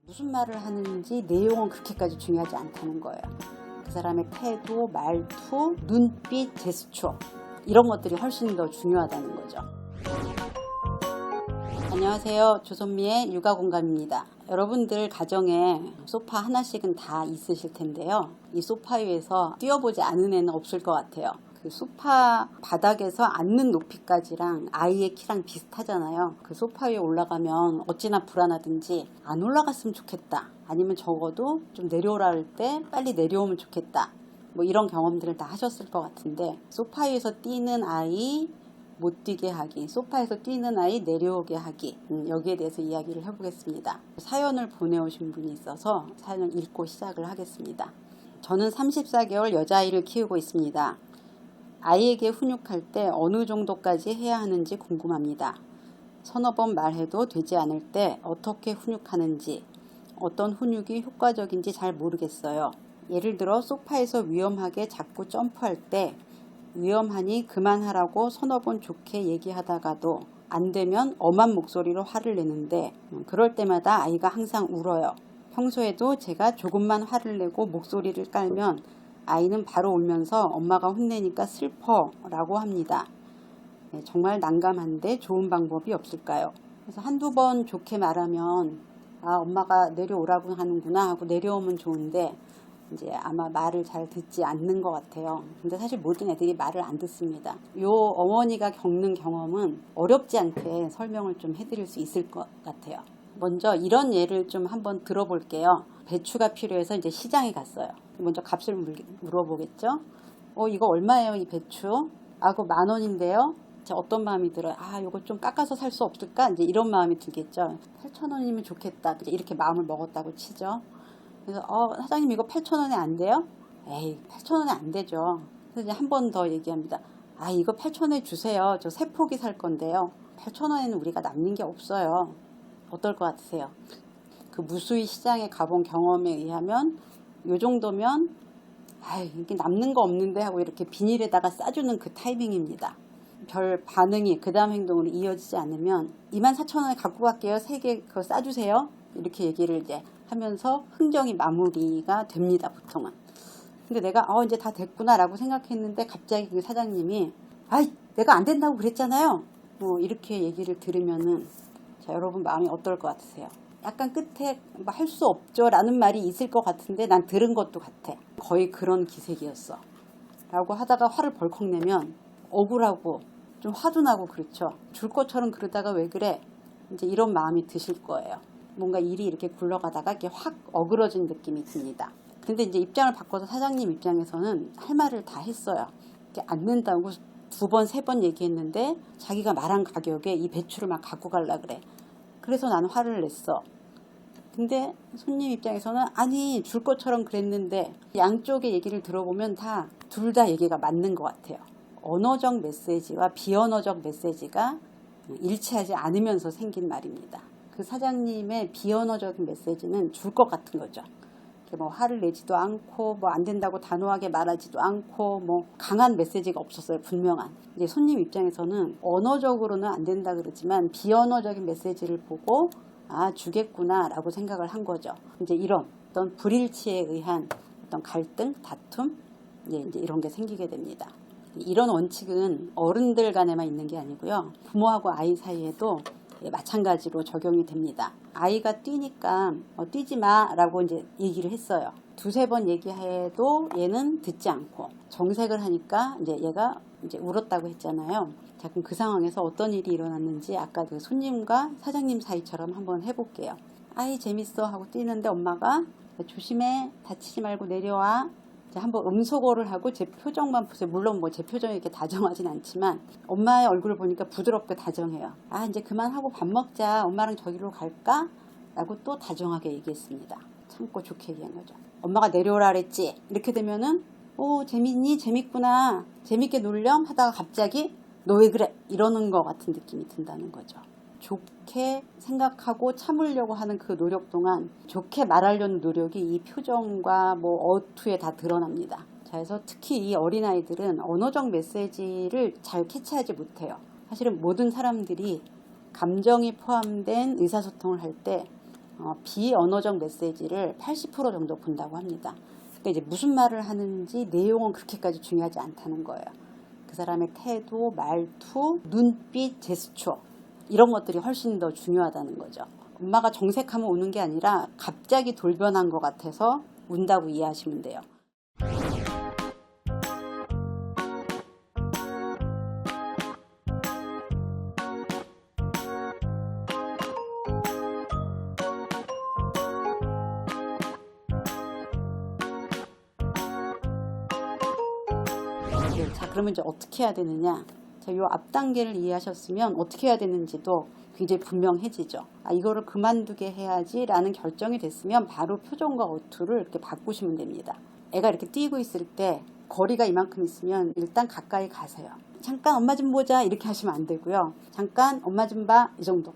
무슨 말을 하는지 내용은 그렇게까지 중요하지 않다는 거예요. 그 사람의 태도, 말투, 눈빛, 제스처 이런 것들이 훨씬 더 중요하다는 거죠. 안녕하세요. 조선미의 육아공감입니다. 여러분들 가정에 소파 하나씩은 다 있으실 텐데요. 이 소파 위에서 뛰어보지 않은 애는 없을 것 같아요. 그 소파 바닥에서 앉는 높이까지랑 아이의 키랑 비슷하잖아요. 그 소파 위에 올라가면 어찌나 불안하든지 안 올라갔으면 좋겠다. 아니면 적어도 좀 내려오라 할 때 빨리 내려오면 좋겠다. 뭐 이런 경험들을 다 하셨을 것 같은데, 소파 위에서 뛰는 아이 못 뛰게 하기, 소파에서 뛰는 아이 내려오게 하기, 여기에 대해서 이야기를 해보겠습니다. 사연을 보내오신 분이 있어서 사연을 읽고 시작을 하겠습니다. 저는 34개월 여자아이를 키우고 있습니다. 아이에게 훈육할 때 어느 정도까지 해야 하는지 궁금합니다. 서너 번 말해도 되지 않을 때 어떻게 훈육하는지, 어떤 훈육이 효과적인지 잘 모르겠어요. 예를 들어 소파에서 위험하게 자꾸 점프할 때 위험하니 그만하라고 서너 번 좋게 얘기하다가도 안 되면 엄한 목소리로 화를 내는데, 그럴 때마다 아이가 항상 울어요. 평소에도 제가 조금만 화를 내고 목소리를 깔면 아이는 바로 울면서 엄마가 혼내니까 슬퍼 라고 합니다. 정말 난감한데 좋은 방법이 없을까요? 그래서 한두 번 좋게 말하면 엄마가 내려오라고 하는구나 하고 내려오면 좋은데, 이제 아마 말을 잘 듣지 않는 것 같아요. 근데 사실 모든 애들이 말을 안 듣습니다. 요 어머니가 겪는 경험은 어렵지 않게 설명을 좀 해드릴 수 있을 것 같아요. 먼저 이런 예를 좀 한번 들어볼게요. 배추가 필요해서 이제 시장에 갔어요. 먼저 값을 물어보겠죠. 이거 얼마예요, 이 배추? 그거 10,000원인데요. 어떤 마음이 들어요? 이거 좀 깎아서 살 수 없을까? 이제 이런 마음이 들겠죠. 8,000원이면 좋겠다. 이렇게 마음을 먹었다고 치죠. 그래서 사장님 이거 8,000원에 안 돼요? 에이, 8,000원에 안 되죠. 그래서 이제 한 번 더 얘기합니다. 이거 8,000원에 주세요. 저 3포기 살 건데요. 8,000원에는 우리가 남는 게 없어요. 어떨 것 같으세요? 그 무수히 시장에 가본 경험에 의하면 요 정도면 이게 남는 거 없는데 하고 이렇게 비닐에다가 싸주는 그 타이밍입니다. 별 반응이 그 다음 행동으로 이어지지 않으면 24,000원에 갖고 갈게요. 3개 그거 싸주세요. 이렇게 얘기를 이제 하면서 흥정이 마무리가 됩니다, 보통은. 근데 내가 이제 다 됐구나 라고 생각했는데 갑자기 그 사장님이 내가 안 된다고 그랬잖아요. 뭐 이렇게 얘기를 들으면은 자, 여러분 마음이 어떨 것 같으세요? 약간 끝에 할 수 없죠 라는 말이 있을 것 같은데 난 들은 것도 같아. 거의 그런 기색이었어 라고 하다가 화를 벌컥 내면 억울하고 좀 화도 나고 그렇죠. 줄 것처럼 그러다가 왜 그래? 이제 이런 마음이 드실 거예요. 뭔가 일이 이렇게 굴러가다가 이렇게 확 어그러진 느낌이 듭니다. 근데 이제 입장을 바꿔서 사장님 입장에서는 할 말을 다 했어요. 이렇게 안 된다고 2번, 3번 얘기했는데 자기가 말한 가격에 이 배추를 막 갖고 갈라 그래. 그래서 나는 화를 냈어. 근데 손님 입장에서는 줄 것처럼 그랬는데, 양쪽의 얘기를 들어보면 둘 다 얘기가 맞는 것 같아요. 언어적 메시지와 비언어적 메시지가 일치하지 않으면서 생긴 말입니다. 그 사장님의 비언어적인 메시지는 줄 것 같은 거죠. 뭐 화를 내지도 않고 뭐 안 된다고 단호하게 말하지도 않고 뭐 강한 메시지가 없었어요. 분명한. 이제 손님 입장에서는 언어적으로는 안 된다 그러지만 비언어적인 메시지를 보고 주겠구나 라고 생각을 한 거죠. 이제 이런 어떤 불일치에 의한 어떤 갈등, 다툼, 이제 이런 게 생기게 됩니다. 이런 원칙은 어른들 간에만 있는 게 아니고요. 부모하고 아이 사이에도 마찬가지로 적용이 됩니다. 아이가 뛰니까 뛰지 마 라고 이제 얘기를 했어요. 2-3번 얘기해도 얘는 듣지 않고 정색을 하니까 이제 얘가 이제 울었다고 했잖아요. 자, 그럼 그 상황에서 어떤 일이 일어났는지 아까 그 손님과 사장님 사이처럼 한번 해볼게요. 재밌어 하고 뛰는데 엄마가 조심해, 다치지 말고 내려와. 한번 음소거를 하고 제 표정만 보세요. 물론 뭐 제 표정이 이렇게 다정하진 않지만 엄마의 얼굴을 보니까 부드럽게 다정해요. 이제 그만하고 밥 먹자. 엄마랑 저기로 갈까? 라고 또 다정하게 얘기했습니다. 참고 좋게 얘기한 거죠. 엄마가 내려오라 그랬지? 이렇게 되면은 재밌니? 재밌구나. 재밌게 놀렴? 하다가 갑자기 너 왜 그래? 이러는 것 같은 느낌이 든다는 거죠. 좋게 생각하고 참으려고 하는 그 노력 동안 좋게 말하려는 노력이 이 표정과 뭐 어투에 다 드러납니다. 자, 그래서 특히 이 어린아이들은 언어적 메시지를 잘 캐치하지 못해요. 사실은 모든 사람들이 감정이 포함된 의사소통을 할 때 비언어적 메시지를 80% 정도 본다고 합니다. 그러니까 이제 무슨 말을 하는지 내용은 그렇게까지 중요하지 않다는 거예요. 그 사람의 태도, 말투, 눈빛, 제스처 이런 것들이 훨씬 더 중요하다는 거죠. 엄마가 정색하면 우는 게 아니라 갑자기 돌변한 것 같아서 운다고 이해하시면 돼요. 자, 그러면 이제 어떻게 해야 되느냐? 자, 요 앞 단계를 이해하셨으면 어떻게 해야 되는지도 굉장히 분명해지죠. 이거를 그만두게 해야지라는 결정이 됐으면 바로 표정과 어투를 이렇게 바꾸시면 됩니다. 애가 이렇게 뛰고 있을 때 거리가 이만큼 있으면 일단 가까이 가세요. 잠깐 엄마 좀 보자 이렇게 하시면 안 되고요. 잠깐 엄마 좀 봐 이 정도.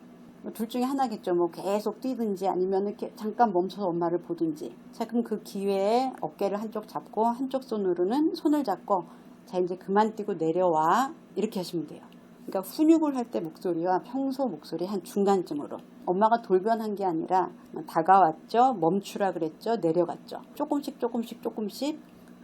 둘 중에 하나겠죠. 뭐 계속 뛰든지 아니면 이렇게 잠깐 멈춰서 엄마를 보든지. 자, 그럼 그 기회에 어깨를 한쪽 잡고 한쪽 손으로는 손을 잡고 자, 이제 그만 뛰고 내려와 이렇게 하시면 돼요. 그러니까 훈육을 할 때 목소리와 평소 목소리 한 중간쯤으로. 엄마가 돌변한 게 아니라 다가왔죠, 멈추라 그랬죠, 내려갔죠. 조금씩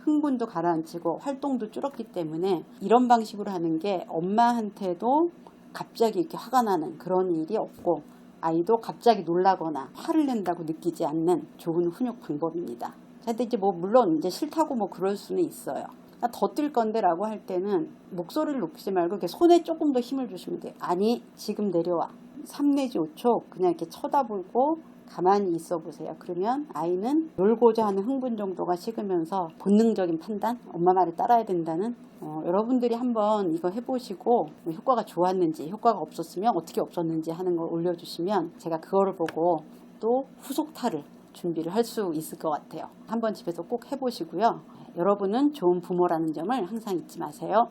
흥분도 가라앉히고 활동도 줄었기 때문에 이런 방식으로 하는 게 엄마한테도 갑자기 이렇게 화가 나는 그런 일이 없고 아이도 갑자기 놀라거나 화를 낸다고 느끼지 않는 좋은 훈육 방법입니다. 근데 이제 물론 이제 싫다고 그럴 수는 있어요. 더 뛸 건데 라고 할 때는 목소리를 높이지 말고 이렇게 손에 조금 더 힘을 주시면 돼요. 아니, 지금 내려와. 3 내지 5초 그냥 이렇게 쳐다보고 가만히 있어 보세요. 그러면 아이는 놀고자 하는 흥분 정도가 식으면서 본능적인 판단, 엄마 말을 따라야 된다는 여러분들이 한번 이거 해보시고 효과가 좋았는지 효과가 없었으면 어떻게 없었는지 하는 걸 올려주시면 제가 그거를 보고 또 후속타를 준비를 할 수 있을 것 같아요. 한번 집에서 꼭 해보시고요. 여러분은 좋은 부모라는 점을 항상 잊지 마세요.